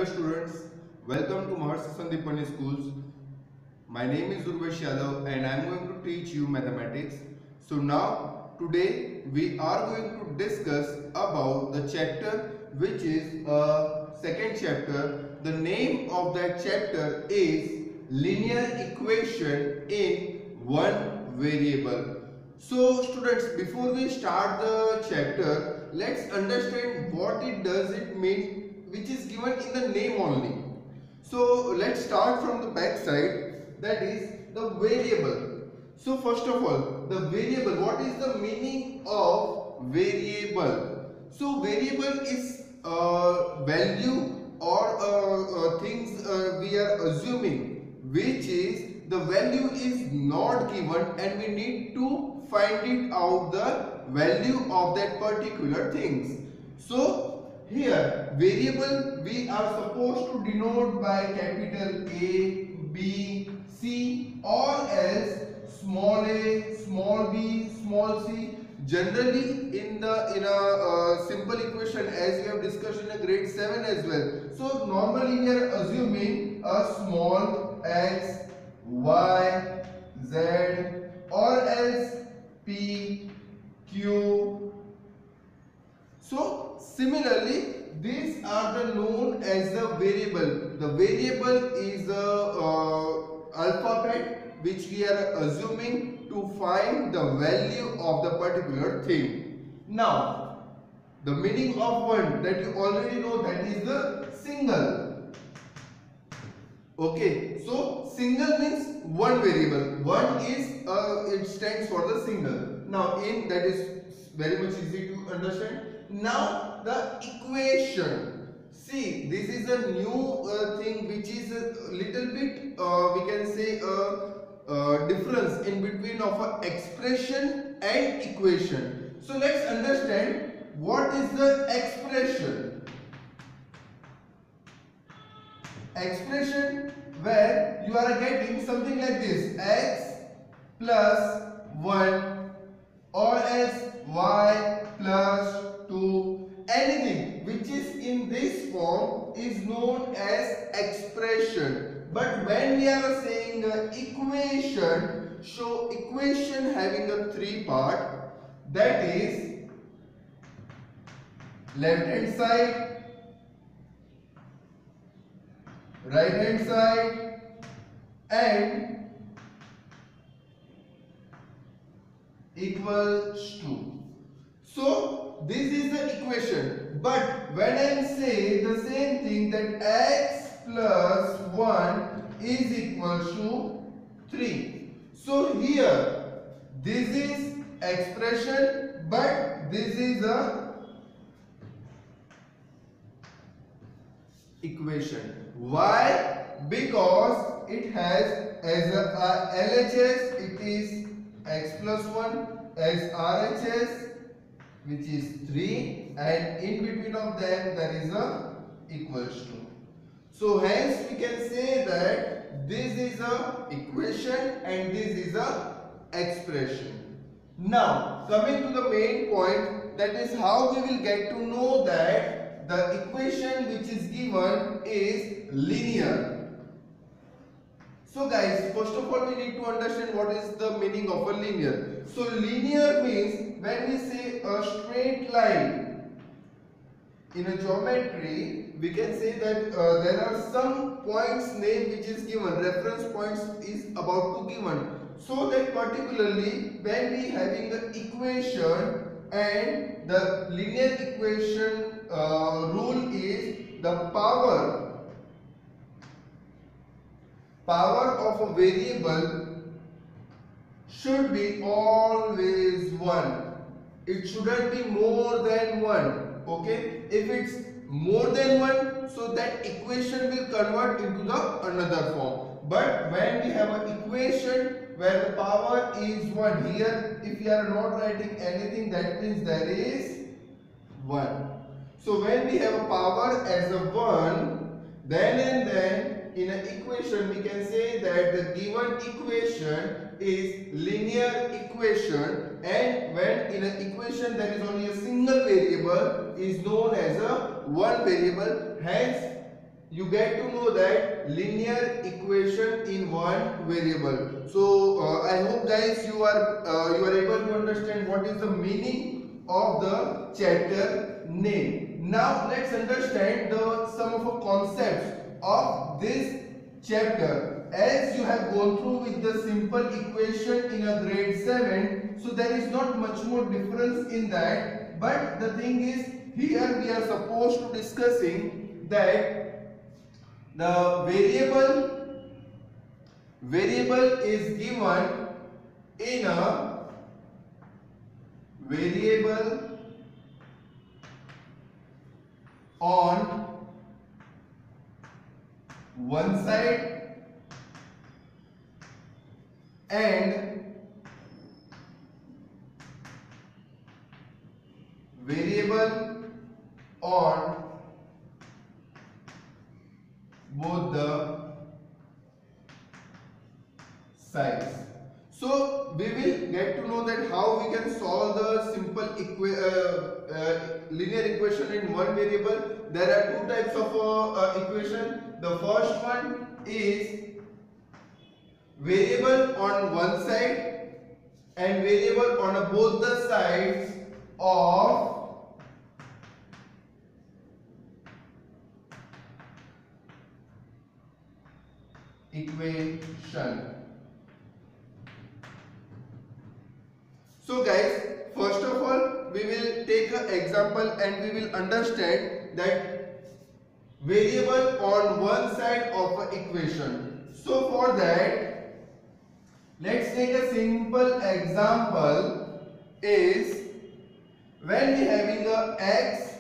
Hello students, welcome to Maharshi Sandipani Schools. My name is Urvesh Yadav and I am going to teach you mathematics. So now today we are going to discuss about the chapter which is second chapter. The name of that chapter is linear equation in one variable. So students, before we start the chapter, let's understand what it mean which is given in the name only. So let's start from the back side, that is the variable. So first of all, the variable, what is the meaning of variable? So variable is value or things we are assuming which is the value is not given and we need to find it out the value of that particular things. So here variable we are supposed to denote by capital A, B, C or else small a, small b, small c. Generally in a simple equation as we have discussed in a grade 7 as well. So normally we are assuming a small x, y, z or else p, q. So similarly, these are the known as the variable. The variable is a alphabet which we are assuming to find the value of the particular thing. Now, the meaning of one that you already know, that is the single. Okay, so single means one variable. One is it stands for the single. Now, in that is very much easy to understand. Now the equation. See, this is a new thing which is a little bit we can say a difference in between of a expression and equation. So let's understand what is the expression. Expression where you are getting something like this: x plus 1 or else y plus 2. Anything which is in this form is known as expression. But when we are saying equation, so equation having a three part, that is left hand side, right hand side and equals to. So this is the equation, but when I say the same thing, that x plus 1 is equal to 3. So here this is expression, but this is a equation. Why? Because it has as a LHS it is x plus 1, as RHS which is 3, and in between of them there is a equals to. So hence we can say that this is a equation and this is a expression. Now coming to the main point, that is how we will get to know that the equation which is given is linear. So guys, first of all we need to understand what is the meaning of a linear. So linear means when we say a straight line in a geometry, we can say that there are some points name which is given, reference points is about to given. So that particularly when we having the equation, and the linear equation rule is the power of a variable should be always 1. It shouldn't be more than 1. Okay, if it's more than 1, so that equation will convert into the another form. But when we have an equation where the power is 1, here if we are not writing anything, that means there is 1. So when we have a power as a 1, then and then in an equation we can say that the given equation is linear equation, and when in an equation there is only a single variable is known as a one variable. Hence you get to know that linear equation in one variable. So I hope guys you are able to understand what is the meaning of the chapter name. Now let's understand the some of the concepts of this chapter. As you have gone through with the simple equation in a grade 7, so there is not much more difference in that, but the thing is here we are supposed to discussing that the variable is given in a variable on one side and variable on both the sides. So we will get to know that how we can solve the simple linear equation in one variable. There are two types of equation. The first one is variable on one side and variable on both the sides of equation. So guys, first of all we will take an example and we will understand that variable on one side of an equation. So for that, let's take a simple example is when we having a x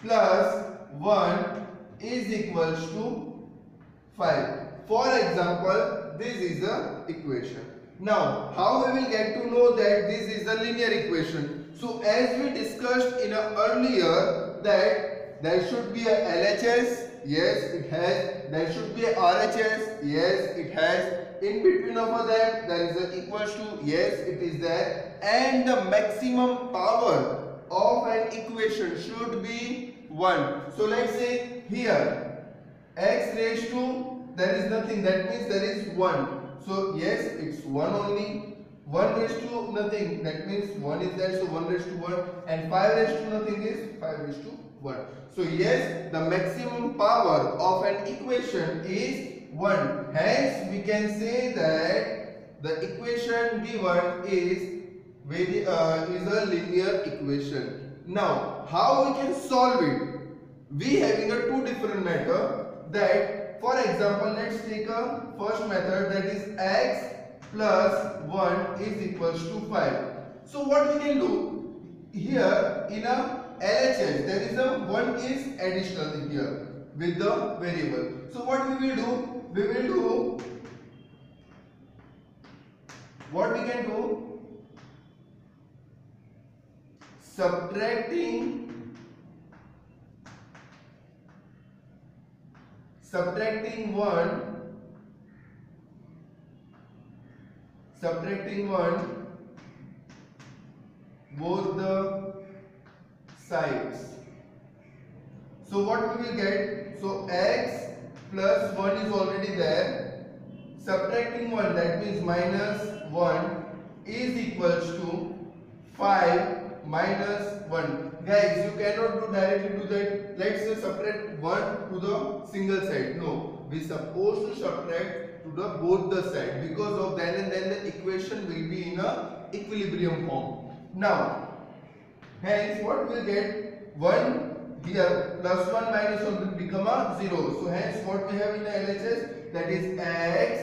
plus 1 is equals to 5. For example, this is a equation. Now, how we will get to know that this is a linear equation? So, as we discussed in a earlier that there should be a LHS, yes it has. There should be a RHS, yes it has. In between of them there is a equals to, yes it is there. And the maximum power of an equation should be 1. So, let's say here x raised to, there is nothing, that means there is 1. So yes, it's 1 only. 1 raised to nothing, that means 1 is there, so 1 raised to 1. And 5 raised to nothing is 5 raised to 1. So yes, the maximum power of an equation is 1. Hence we can say that the equation given is a linear equation. Now, how we can solve it? We having a two different method. That, for example, let's take a first method, that is x plus 1 is equals to 5. So what we can do here in a LHS, there is a 1 is additional here with the variable. So what we will do? We will do what we can do, subtracting 1 both the sides. So what we will get? So x plus 1 is already there. Subtracting 1, that means minus 1 is equals to 5 minus 1. Guys, you cannot do directly do that. Let's say subtract 1 to the single side. No, we supposed to subtract to the both the side, because of then and then the equation will be in a equilibrium form. Now, hence what we will get? 1 here plus 1 minus 1 will become a 0. So hence what we have in the LHS, that is x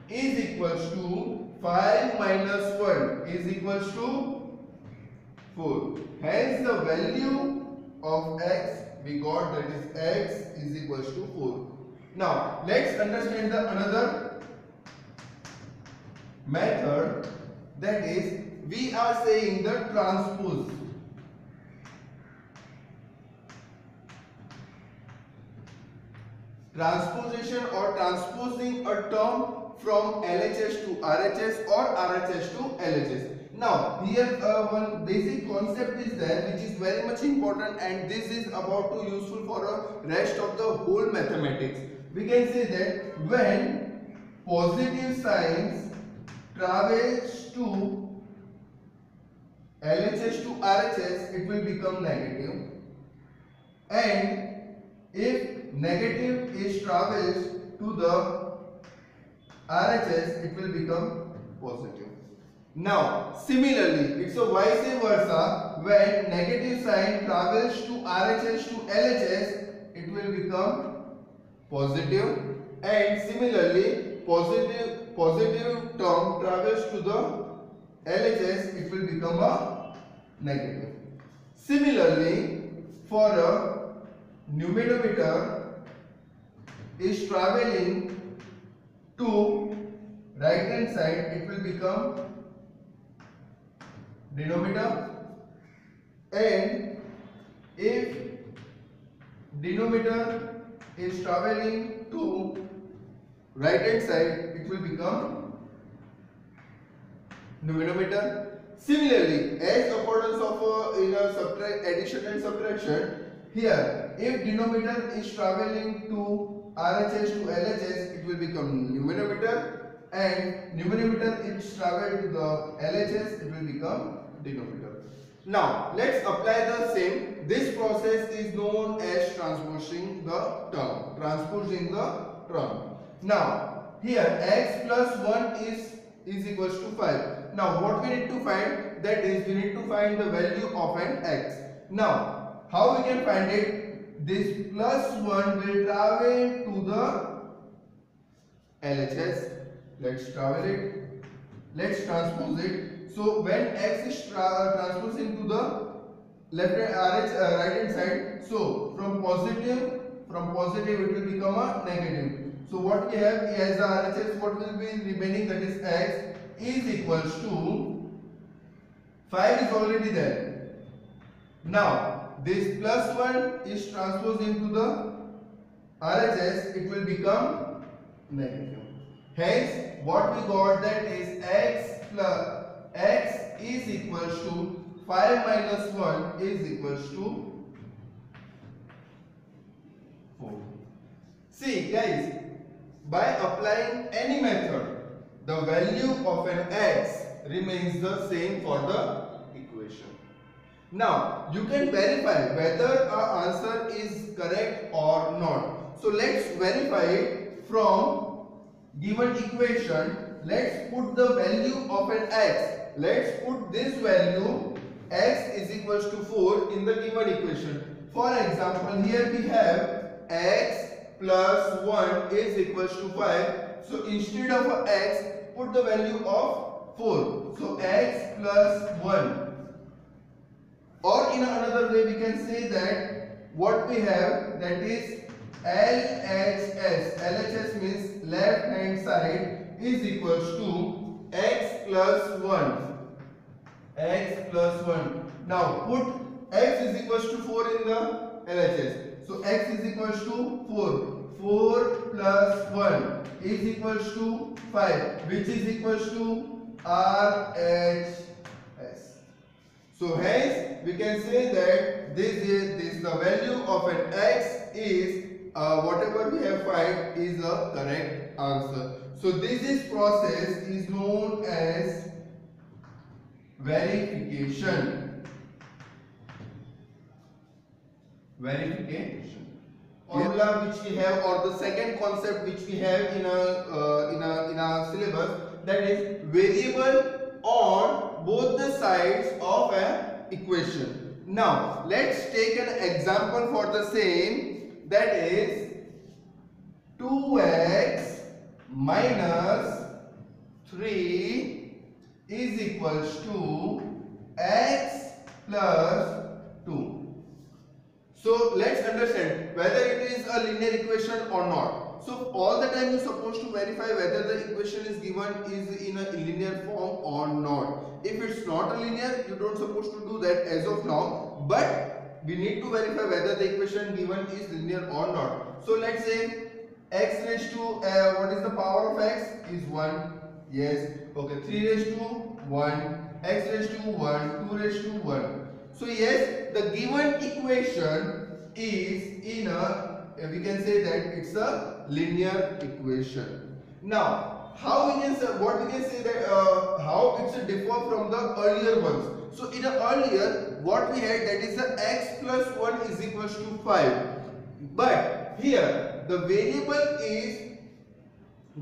is equals to 5 minus 1 is equals to 4. Hence the value of x we got, that is x is equals to 4. Now let's understand the another method, that is we are saying the transpose. Transposition or transposing a term from LHS to RHS or RHS to LHS. Now here one basic concept is there which is very much important, and this is about to useful for a rest of the whole mathematics. We can say that when positive signs travels to LHS to RHS, it will become negative, and if negative is travels to the RHS, it will become positive. Now similarly, it's a vice versa. When negative sign travels to RHS to LHS, it will become positive, and similarly positive term travels to the LHS, it will become a negative. Similarly, for a numerator is traveling to right hand side, it will become denominator, and if denominator is traveling to right hand side, it will become numerator. Similarly, as occurrence of in a addition and subtraction, here if denominator is traveling to RHS to LHS, it will become numerator, and numerator is travel to the LHS, it will become denominator. Now let's apply the same. This process is known as transposing the term. Transposing the term. Now here x plus 1 is equals to 5. Now what we need to find, that is we need to find the value of an x. Now how we can find it? This plus 1 will travel to the LHS. Let's travel it. Let's transpose it. So when x is transposing to the left hand right hand side, so from positive it will become a negative. So what we have as the RHS, what will be remaining, that is x is equals to 5 is already there. Now this plus 1 is transposed into the RHS, it will become negative. Hence what we got, that is x is equals to 5 minus 1 is equals to 4. See guys, by applying any method, the value of an x remains the same for the equation. Now you can verify whether our answer is correct or not. So let's verify it from given equation. Let's put the value of an x. Let's put this value x is equals to 4 in the given equation. For example, here we have x plus 1 is equals to 5. So instead of x, put the value of 4. So x plus 1. Or in another way we can say that what we have, that is LHS. LHS means left hand side is equals to x plus 1. X plus 1. Now put x is equals to 4 in the LHS. So x is equals to 4. 4 plus 1 is equals to 5, which is equals to RHS. So hence we can say that this the value of an x is whatever we have find is the correct answer. So this process is known as verification. Formula which we have, or the second concept which we have in a syllabus, that is variable on both the sides of an equation. Now let's take an example for the same, that is 2x minus 3 is equals to x plus 2. So let's understand whether it is a linear equation or not. So all the time you're supposed to verify whether the equation is given is in a linear form or not. If it's not a linear, you don't supposed to do that as of now, but we need to verify whether the equation given is linear or not. So let's say x raised to what is the power of x is 1. Yes. Okay. 3 raised to 1, x raised to 1, 2 raised to 1. So yes, the given equation is in a, we can say that it's a linear equation. Now, how we can say, what we can say that how it's a differ from the earlier ones. So in the earlier, what we had, that is the x plus 1 is equals to 5. But here the variable is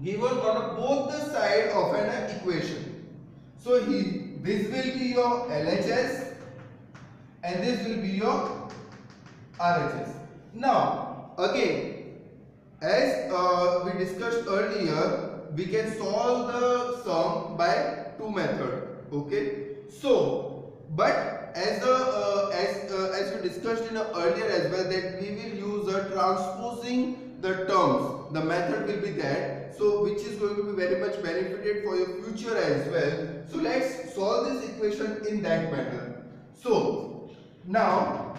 given on both the side of an equation. So this will be your LHS and this will be your RHS. Now again, as we discussed earlier, we can solve the sum by two methods. Okay. So, but as we discussed in earlier as well, that we will use transposing the terms. The method will be that. So, which is going to be very much benefited for your future as well. So, let's solve this equation in that manner. So, now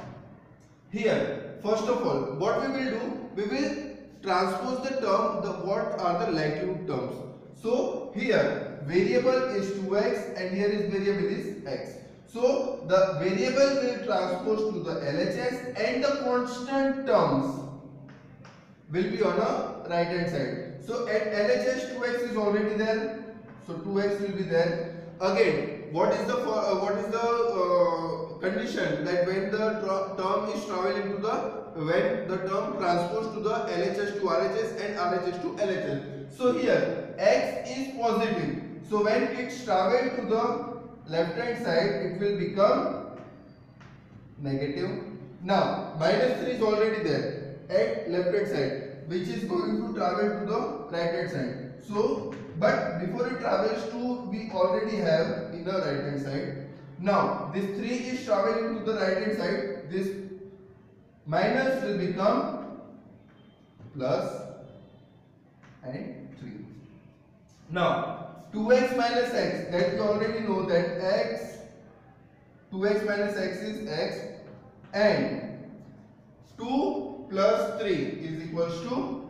here, first of all, what we will do, we will transpose the term, what are the likelihood terms. So here variable is 2x and here is variable is x. So the variable will transpose to the LHS and the constant terms will be on a right hand side. So at LHS 2x is already there. So 2x will be there. Again, what is the condition that when the term is traveling to when the term transposed to the LHS to RHS and RHS to LHS. So here x is positive. So when it's traveled to the left hand side, it will become negative. Now minus 3 is already there at left hand side, which is going to travel to the right hand side. So but before it travels to, we already have in the right hand side. Now this 3 is traveling to the right hand side. This minus will become plus and 3. Now 2x minus x, that we already know that x, 2x minus x is x, and 2 plus 3 is equals to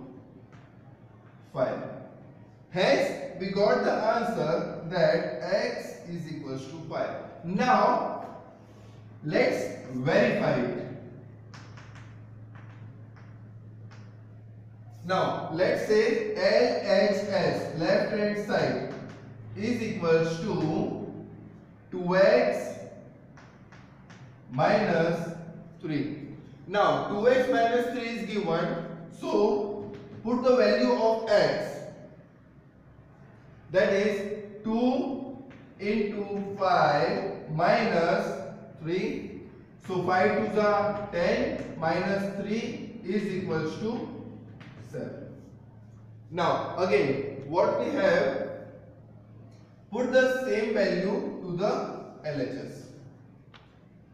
5. Hence, we got the answer that x is equals to 5. Now, let's verify it. Now, let's say LHS, left hand side, is equals to 2x minus 3. Now, 2x minus 3 is given. So, put the value of x. That is 2 into 5 minus 3. So 5 2s are 10 minus 3 is equals to 7. Now again, what we have, put the same value to the LHS.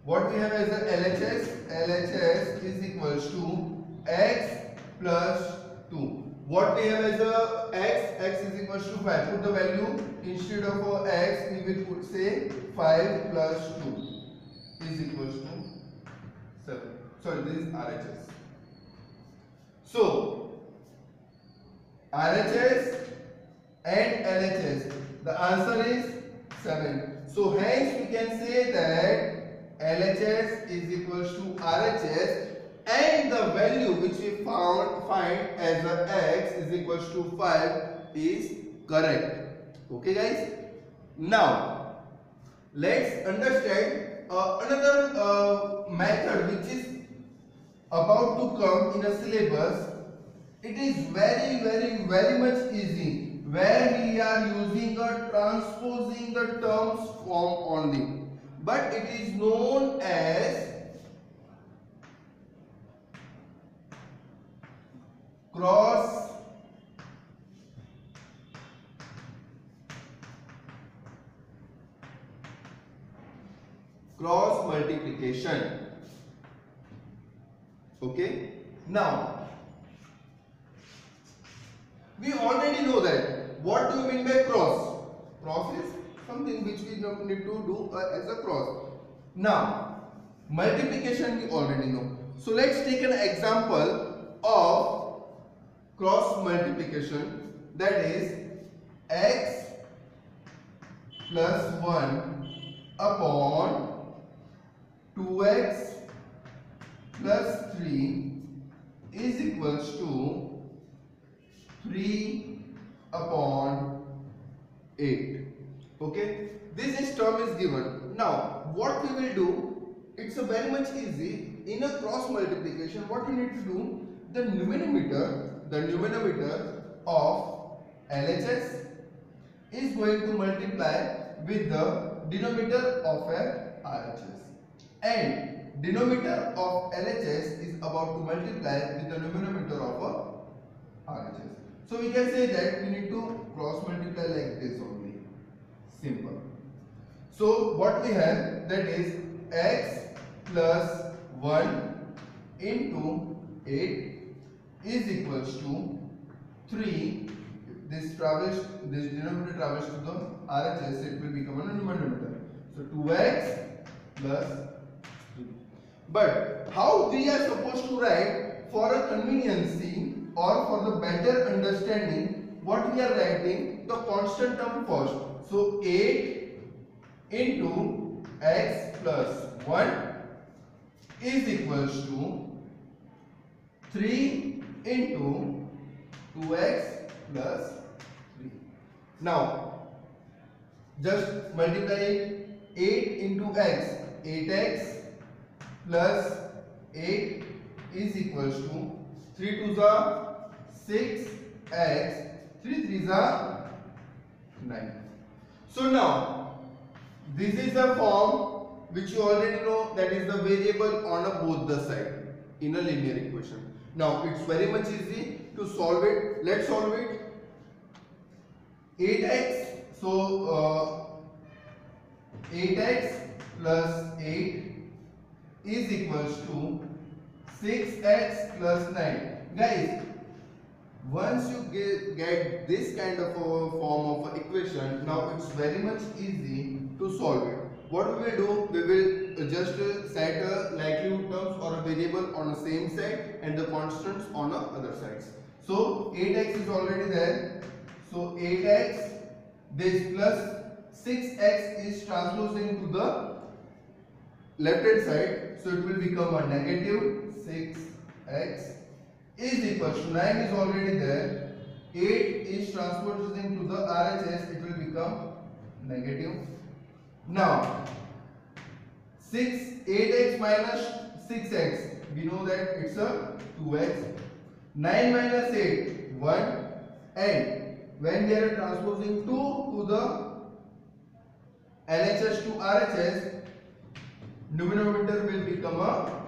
What we have as a LHS is equals to x plus 2. What we have as a x is equals to 5. Put the value, instead of x, we will put say 5 plus 2 is equals to 7. Sorry, this is RHS. So, RHS and LHS, the answer is 7. So, hence we can say that LHS is equals to RHS, and the value which we find as a x is equals to 5 is correct. Okay guys, now let's understand another method which is about to come in a syllabus. It is very much easy, where we are using a transposing the terms form only, but it is known as cross multiplication. Okay, now we already know that. What do you mean by cross? Cross is something which we need to do as a cross. Now multiplication we already know. So let's take an example of cross multiplication, that is x plus 1 upon 2x plus 3 is equals to 3 upon 8. Okay, this term is given. Now what we will do, it's a very much easy. In a cross multiplication, what you need to do, the numerator of LHS is going to multiply with the denominator of a RHS, and denominator of LHS is about to multiply with the numerator of a RHS. So we can say that we need to cross multiply like this only. Simple. So what we have, that is x plus 1 into 8 is equals to 3. This denominator travels to the RHS, it will become a numerator. So 2x plus 3. But how we are supposed to write, for a conveniency or for the better understanding, what we are writing, the constant term first. So 8 into x plus 1 is equals to 3 into 2x plus 3. Now just multiply it. 8 into x, 8x plus 8 is equals to 3 2s are 6x, 3 3s are 9. So now this is the form which you already know, that is the variable on both the side in a linear equation. Now it's very much easy to solve it. Let's solve it. 8x, so 8x plus 8 is equals to 6x plus 9. Guys, once you get this kind of a form of equation, now it's very much easy to solve it. What we will do, we will just set a likelihood terms or a variable on the same side and the constants on the other sides. So 8x is already there. So 8x, this plus 6x is transposing to the left hand side. So it will become a negative 6x is equals to 9 is already there. 8 is transposing to the RHS, it will become negative. Now 8x minus 6x, we know that it's a 2x. 9 minus 8, 1, and when we are transposing 2 to the LHS to RHS, numerator will become a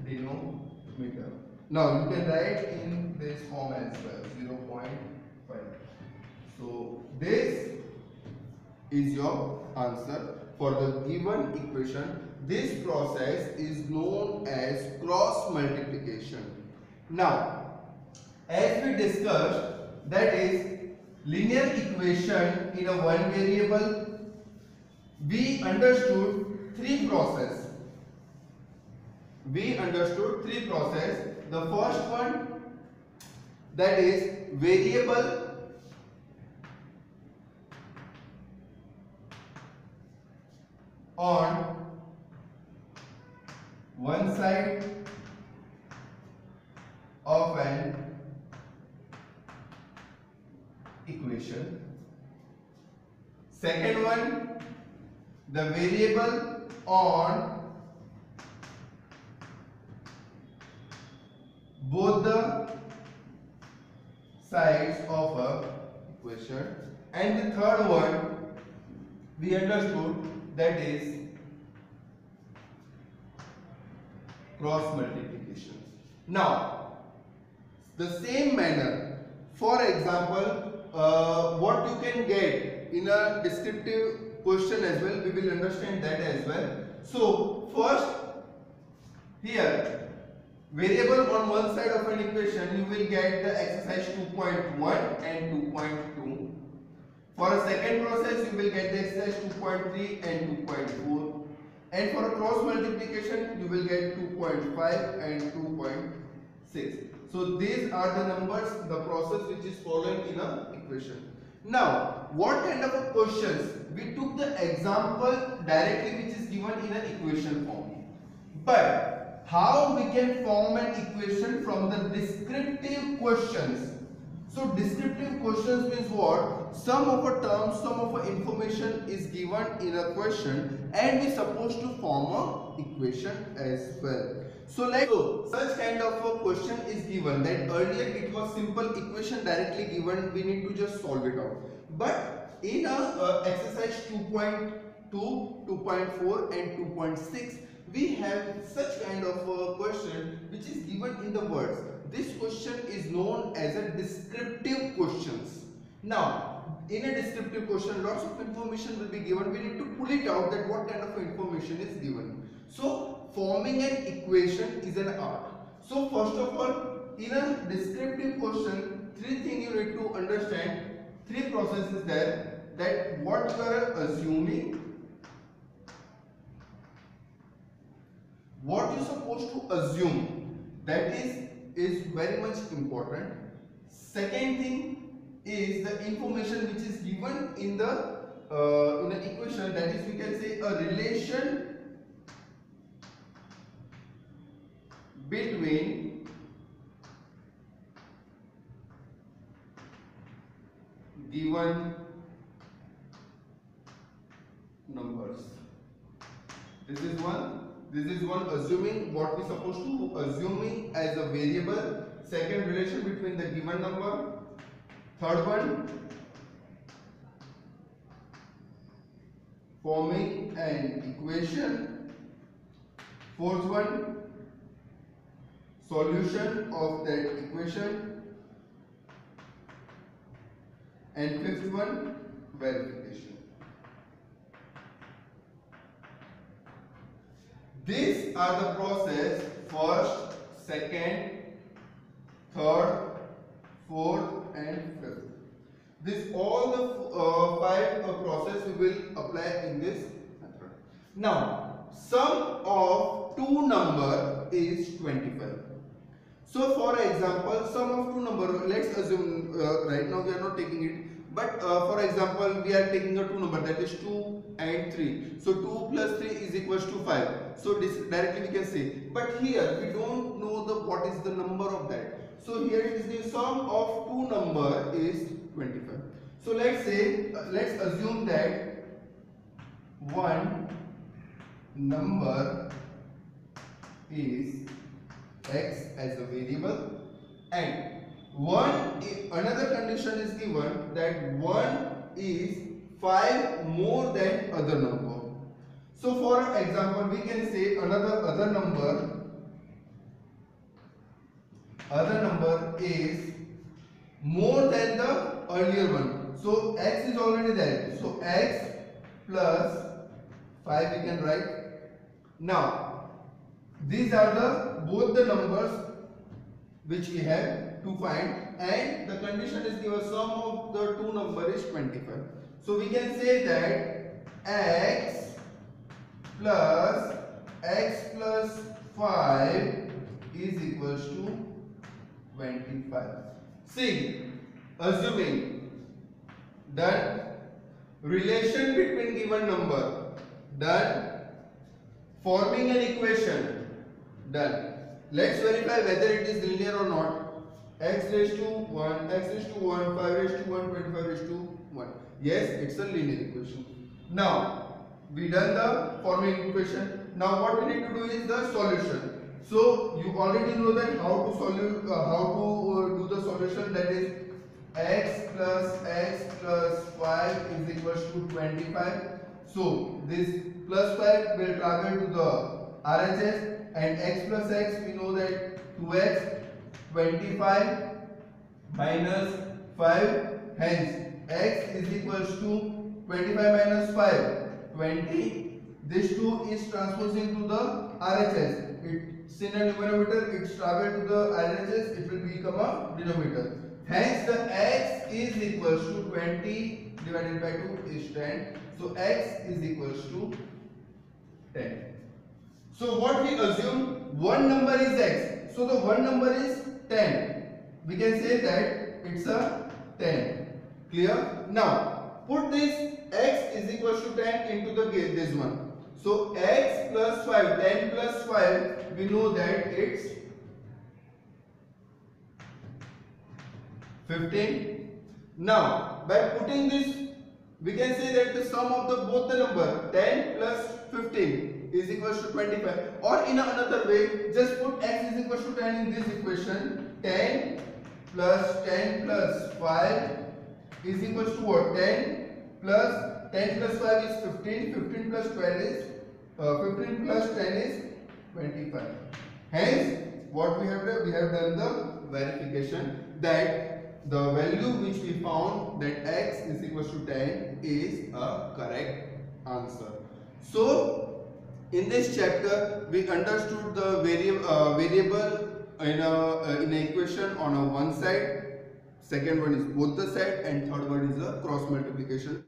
denominator. Now you can write in this form as well, 0.5. So this is your answer for the given equation. This process is known as cross multiplication. Now, as we discussed, that is linear equation in a one variable, we understood three processes. The first one, that is variable on one side of an equation. Second one, the variable on both the sides of a equation. And the third one we understood, that is cross multiplication. Now the same manner, for example, what you can get in a descriptive question as well, we will understand that as well. So first, here variable on one side of an equation, you will get the exercise 2.1 and 2.2. For a second process, you will get the exercise 2.3 and 2.4. And for a cross multiplication, you will get 2.5 and 2.6. So these are the numbers, the process which is following in a equation. Now, what kind of a questions? We took the example directly which is given in an equation form. But how we can form an equation from the descriptive questions? So descriptive questions means what? Some of a term, some of a information is given in a question and we supposed to form a equation as well. So such kind of a question is given that earlier it was simple equation directly given, we need to just solve it out. But in a exercise 2.2, 2.4 and 2.6 we have such kind of a question which is given in the words. This question is known as a descriptive questions. Now, in a descriptive question, lots of information will be given. We need to pull it out that what kind of information is given. So, forming an equation is an art. So, first of all, in a descriptive question, three things you need to understand. Three processes there, that what you are assuming, what you are supposed to assume, that is very much important. Second thing is the information which is given in the in an equation, that is we can say a relation between given numbers. This is one assuming what we supposed to assuming as a variable. Second, relation between the given number. Third one, forming an equation. Fourth one, solution of that equation. And fifth one, verification. These are the process: first, second, third, fourth and fifth. This all the five process we will apply in this method. Now, sum of two number is 25. So for example, sum of two number, let's assume right now we are not taking it, but for example we are taking a two number, that is 2 and 3. So 2 plus 3 is equals to 5. So this directly we can say, but here we don't know the what is the number of that. So here it is the sum of two number is 25. So let's say let's assume that one number is x as a variable and another condition is given that 1 is 5 more than other number. So for example we can say other number is more than the earlier one. So x is already there, so x plus 5 we can write. Now these are the both the numbers which we have to find, and the condition is given sum of the two number is 25. So we can say that x plus 5 is equals to 25. See, assuming that relation between given number done, forming an equation done. Let's verify whether it is linear or not. X raised to 1, x raised to 1, 5 raised to 1, 25 raised to 1. Yes, it's a linear equation. Now, we done the forming equation. Now what we need to do is the solution. So you already know that how to do the solution, that is x plus 5 is equals to 25. So this plus 5 will travel to the RHS, and x plus x we know that 2x, 25 minus 5, hence x is equals to 25 minus 5, 20. This 2 is transposing to the RHS. It's in a numerator, it's traveled to the RHS, it will become a denominator. Hence the x is equals to 20 divided by 2 is 10. So x is equals to 10. So what we assume, one number is x. So the one number is 10. We can say that it's a 10. Clear? Now put this x is equals to 10 into the this one. So x plus 5, 10 plus 5, we know that it's 15. Now by putting this, we can say that the sum of the both the number 10 plus 15 is equals to 25, or in another way, just put x is equals to 10 in this equation. 10 plus 5 is equals to what? 10 plus 5 is 15. 15 plus 12 is 15 plus 10 is 25. Hence, what we have done? We have done the verification that the value which we found, that x is equals to 10, is a correct answer. So in this chapter we understood the variable in an equation on a one side, second one is both the side, and third one is a cross multiplication.